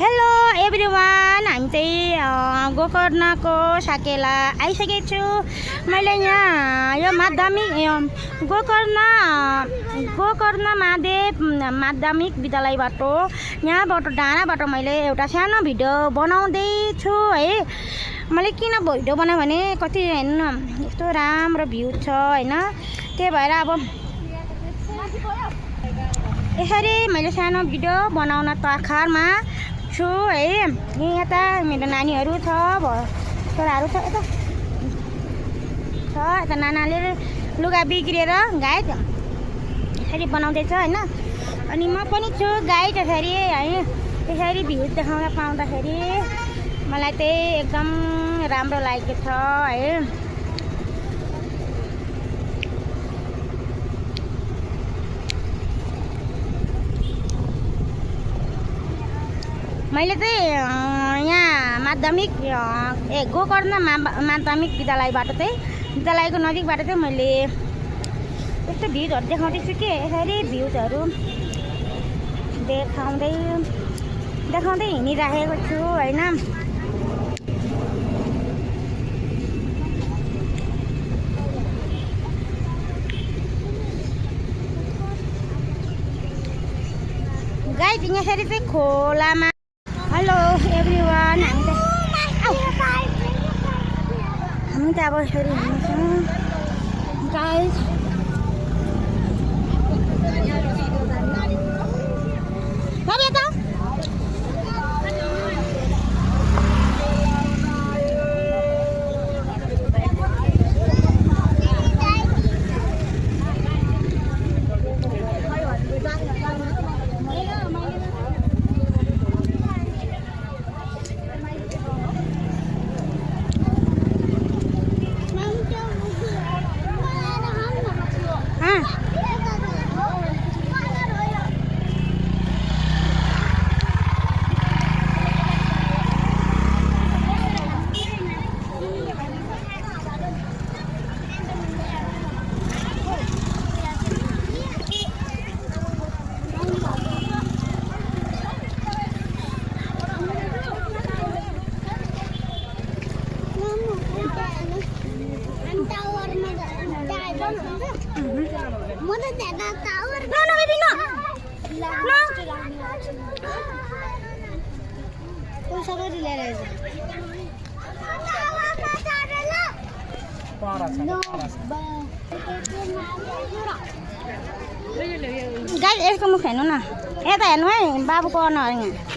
Hello everyone हामी चाहिँ गोकर्णको साकेला आइसकेको छु। मैले यहाँ यो गोकर्ण महादेव माध्यमिक विद्यालयबाट यहाँबाट डाँडाबाट मैले एउटा सानो भिडियो बनाउँदैछु है। मैले किन भिडियो बनाएँ भने कति हेर्नु न यस्तो राम्रो भ्यू छ हैन, त्यही भएर अब यसरी मैले सानो भिडियो बनाउन तर्खरमा छु है। यहाँ त मेरो नानीहरू छ, छोराहरू छ, यता नानाले लुगा बिग्रिएर गाइड यसरी बनाउँदैछ हैन। अनि म पनि छु गाइड यसरी है। यसरी भ्यू देखाउन पाउँदाखेरि मलाई चाहिँ एकदम राम्रो लागेको छ है। मैले चाहिँ यहाँ माध्यमिक गोकर्ण माध्यमिक विद्यालयबाट चाहिँ विद्यालयको नजिकबाट चाहिँ मैले यस्तो भ्यूजहरू देखाउँदैछु कि यसरी भ्यूजहरू देखाउँदै हिँडिराखेको छु होइन। गाइड यसरी चाहिँ खोलामा हेलो एभ्रिवान हामी त अब यसरी हिँड्छौँ गाइस। गाइस यसको मुख हेर्नु न, यता हेर्नु है बाबुको अनुहार यहाँ।